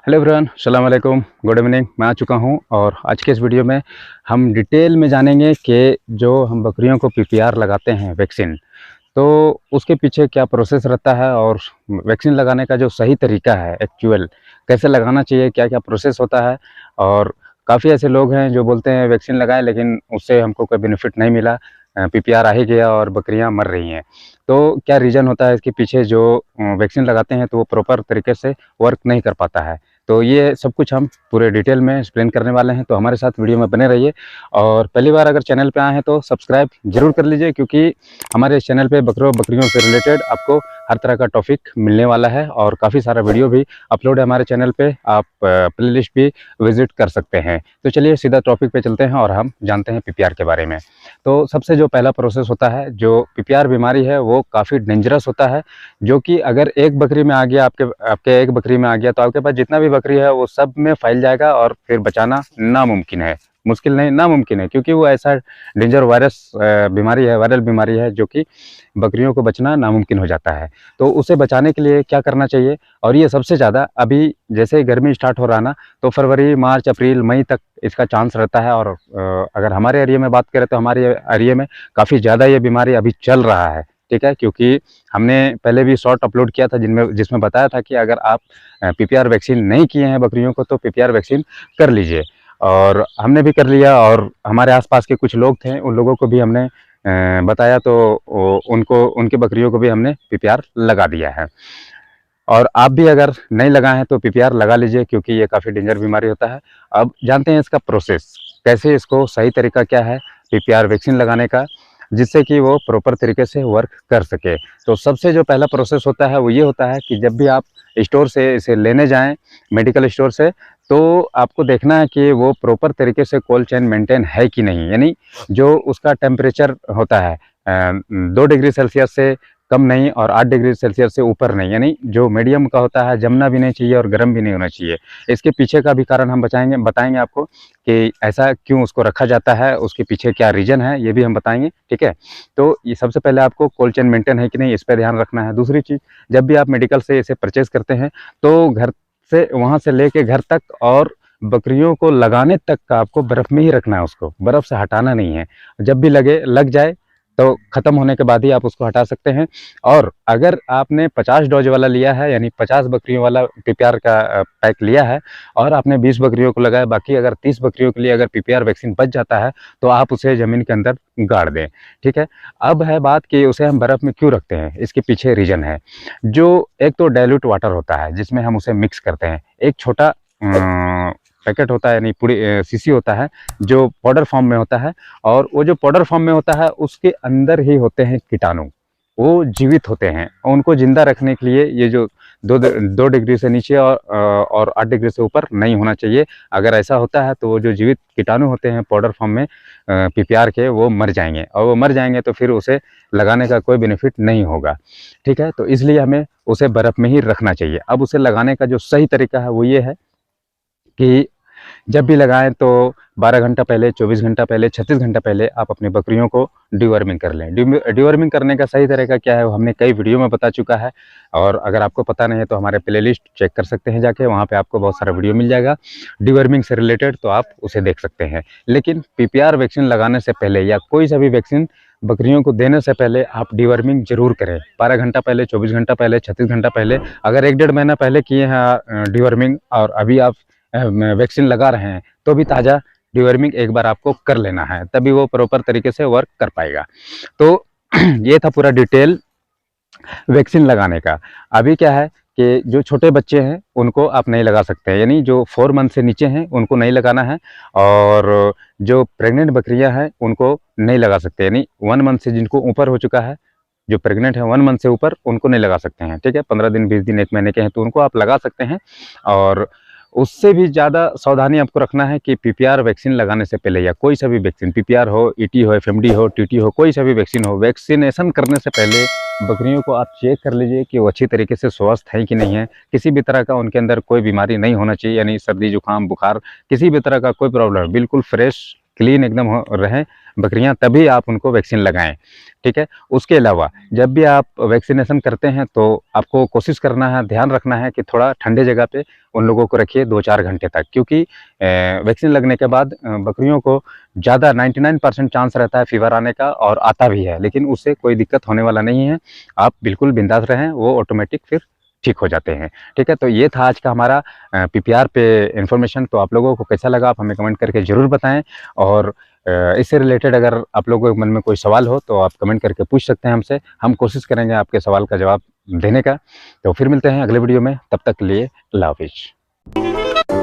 Hello everyone, अस्सलाम वालेकुम, good evening. मैं आ चुका हूं और आज के इस वीडियो में हम डिटेल में जानेंगे कि जो हम बकरियों को पीपीआर लगाते हैं वैक्सीन, तो उसके पीछे क्या प्रोसेस रहता है और वैक्सीन लगाने का जो सही तरीका है एक्चुअल कैसे लगाना चाहिए, क्या क्या प्रोसेस होता है। और काफ़ी ऐसे लोग हैं जो बोलते हैं वैक्सीन लगाएं लेकिन उससे हमको कोई बेनिफिट नहीं मिला, पीपीआर आ ही गया और बकरियां मर रही हैं। तो क्या रीज़न होता है इसके पीछे, जो वैक्सीन लगाते हैं तो वो प्रॉपर तरीके से वर्क नहीं कर पाता है। तो ये सब कुछ हम पूरे डिटेल में एक्सप्लेन करने वाले हैं, तो हमारे साथ वीडियो में बने रहिए। और पहली बार अगर चैनल पे आए हैं तो सब्सक्राइब जरूर कर लीजिए, क्योंकि हमारे इस चैनल पे बकरियों से रिलेटेड आपको हर तरह का टॉपिक मिलने वाला है और काफ़ी सारा वीडियो भी अपलोड है हमारे चैनल पे। आप प्लेलिस्ट भी विजिट कर सकते हैं। तो चलिए सीधा टॉपिक पे चलते हैं और हम जानते हैं पीपीआर के बारे में। तो सबसे जो पहला प्रोसेस होता है, जो पीपीआर बीमारी है वो काफ़ी डेंजरस होता है, जो कि अगर एक बकरी में आ गया, आपके आपके एक बकरी में आ गया तो आपके पास जितना भी बकरी है वो सब में फैल जाएगा और फिर बचाना नामुमकिन है। मुश्किल नहीं, नामुमकिन है, क्योंकि वो ऐसा डेंजर वायरस बीमारी है, वायरल बीमारी है, जो कि बकरियों को बचना नामुमकिन हो जाता है। तो उसे बचाने के लिए क्या करना चाहिए, और ये सबसे ज़्यादा अभी जैसे गर्मी स्टार्ट हो रहा ना, तो फरवरी, मार्च, अप्रैल, मई तक इसका चांस रहता है। और अगर हमारे एरिया में बात करें तो हमारे एरिया में काफ़ी ज़्यादा ये बीमारी अभी चल रहा है। ठीक है, क्योंकि हमने पहले भी शॉर्ट अपलोड किया था जिसमें बताया था कि अगर आप पीपीआर वैक्सीन नहीं किए हैं बकरियों को तो पीपीआर वैक्सीन कर लीजिए। और हमने भी कर लिया, और हमारे आसपास के कुछ लोग थे, उन लोगों को भी हमने बताया, तो उनको उनकी बकरियों को भी हमने पीपीआर लगा दिया है। और आप भी अगर नहीं लगाए हैं तो पीपीआर लगा लीजिए, क्योंकि ये काफ़ी डेंजर बीमारी होता है। अब जानते हैं इसका प्रोसेस, कैसे इसको सही तरीका क्या है पीपीआर वैक्सीन लगाने का, जिससे कि वो प्रॉपर तरीके से वर्क कर सके। तो सबसे जो पहला प्रोसेस होता है वो ये होता है कि जब भी आप स्टोर से इसे लेने जाएं, मेडिकल स्टोर से, तो आपको देखना है कि वो प्रॉपर तरीके से कोल्ड चेन मेंटेन है कि नहीं। यानी जो उसका टेम्परेचर होता है 2 डिग्री सेल्सियस से कम नहीं और 8 डिग्री सेल्सियस से ऊपर नहीं, यानी जो मीडियम का होता है, जमना भी नहीं चाहिए और गर्म भी नहीं होना चाहिए। इसके पीछे का भी कारण हम बताएंगे आपको कि ऐसा क्यों उसको रखा जाता है, उसके पीछे क्या रीजन है, ये भी हम बताएंगे। ठीक है, तो ये सबसे पहले आपको कोल्ड चेन मेंटेन है कि नहीं, इस पर ध्यान रखना है। दूसरी चीज़, जब भी आप मेडिकल से इसे परचेज करते हैं तो घर से, वहाँ से लेके घर तक और बकरियों को लगाने तक का आपको बर्फ़ में ही रखना है, उसको बर्फ़ से हटाना नहीं है। जब भी लग जाए तो ख़त्म होने के बाद ही आप उसको हटा सकते हैं। और अगर आपने 50 डोज वाला लिया है, यानी 50 बकरियों वाला पीपीआर का पैक लिया है, और आपने 20 बकरियों को लगाया, बाकी अगर 30 बकरियों के लिए अगर पीपीआर वैक्सीन बच जाता है तो आप उसे ज़मीन के अंदर गाड़ दें। ठीक है, अब है बात कि उसे हम बर्फ़ में क्यों रखते हैं, इसके पीछे रीज़न है। जो एक तो डाइल्यूट वाटर होता है जिसमें हम उसे मिक्स करते हैं, एक छोटा पैकेट होता है, यानी पूरी शीशी होता है जो पाउडर फॉर्म में होता है, और वो जो पाउडर फॉर्म में होता है उसके अंदर ही होते हैं कीटाणु, वो जीवित होते हैं। उनको जिंदा रखने के लिए ये जो 2 डिग्री से नीचे और 8 डिग्री से ऊपर नहीं होना चाहिए। अगर ऐसा होता है तो वो जो जीवित कीटाणु होते हैं पाउडर फॉर्म में पीपीआर के, वो मर जाएंगे, और वो मर जाएंगे तो फिर उसे लगाने का कोई बेनिफिट नहीं होगा। ठीक है, तो इसलिए हमें उसे बर्फ़ में ही रखना चाहिए। अब उसे लगाने का जो सही तरीका है वो ये है कि जब भी लगाएं तो 12 घंटा पहले, 24 घंटा पहले, 36 घंटा पहले आप अपनी बकरियों को डिवर्मिंग कर लें। डिवर्मिंग करने का सही तरीका क्या है वो हमने कई वीडियो में बता चुका है, और अगर आपको पता नहीं है तो हमारे प्लेलिस्ट चेक कर सकते हैं जाके, वहाँ पे आपको बहुत सारा वीडियो मिल जाएगा डिवर्मिंग से रिलेटेड, तो आप उसे देख सकते हैं। लेकिन पीपीआर वैक्सीन लगाने से पहले या कोई सा भी वैक्सीन बकरियों को देने से पहले आप डिवर्मिंग जरूर करें। 12 घंटा पहले, 24 घंटा पहले, 36 घंटा पहले। अगर 1 डेढ़ महीना पहले किए हैं डिवर्मिंग और अभी आप वैक्सीन लगा रहे हैं तो भी ताज़ा डिवर्मिंग एक बार आपको कर लेना है, तभी वो प्रॉपर तरीके से वर्क कर पाएगा। तो ये था पूरा डिटेल वैक्सीन लगाने का। अभी क्या है कि जो छोटे बच्चे हैं उनको आप नहीं लगा सकते हैं, यानी जो 4 मंथ से नीचे हैं उनको नहीं लगाना है, और जो प्रेग्नेंट बकरियां हैं उनको नहीं लगा सकते, यानी 1 मंथ से जिनको ऊपर हो चुका है, जो प्रेग्नेंट है 1 मंथ से ऊपर, उनको नहीं लगा सकते हैं। ठीक है, 15 दिन, 20 दिन, 1 महीने के हैं तो उनको आप लगा सकते हैं। और उससे भी ज़्यादा सावधानी आपको रखना है कि पीपीआर वैक्सीन लगाने से पहले, या कोई सा भी वैक्सीन, पीपीआर हो, ईटी हो, एफएमडी हो, टीटी हो, कोई सा भी वैक्सीन हो, वैक्सीनेशन करने से पहले बकरियों को आप चेक कर लीजिए कि वो अच्छी तरीके से स्वस्थ हैं कि नहीं है। किसी भी तरह का उनके अंदर कोई बीमारी नहीं होना चाहिए, यानी सर्दी, जुकाम, बुखार, किसी भी तरह का कोई प्रॉब्लम, बिल्कुल फ्रेश क्लीन एकदम रहें बकरियां, तभी आप उनको वैक्सीन लगाएं। ठीक है। उसके अलावा जब भी आप वैक्सीनेशन करते हैं तो आपको कोशिश करना है, ध्यान रखना है कि थोड़ा ठंडे जगह पे उन लोगों को रखिए 2-4 घंटे तक, क्योंकि वैक्सीन लगने के बाद बकरियों को ज़्यादा 99% चांस रहता है फीवर आने का, और आता भी है, लेकिन उससे कोई दिक्कत होने वाला नहीं है। आप बिल्कुल बिंदास रहें, वो ऑटोमेटिक फिर ठीक हो जाते हैं। ठीक है। तो ये था आज का हमारा पीपीआर पे इन्फॉर्मेशन। तो आप लोगों को कैसा लगा आप हमें कमेंट करके ज़रूर बताएं, और इससे रिलेटेड अगर आप लोगों के मन में कोई सवाल हो तो आप कमेंट करके पूछ सकते हैं हमसे, हम कोशिश करेंगे आपके सवाल का जवाब देने का। तो फिर मिलते हैं अगले वीडियो में, तब तक के लिए अल्लाह हाफिज़।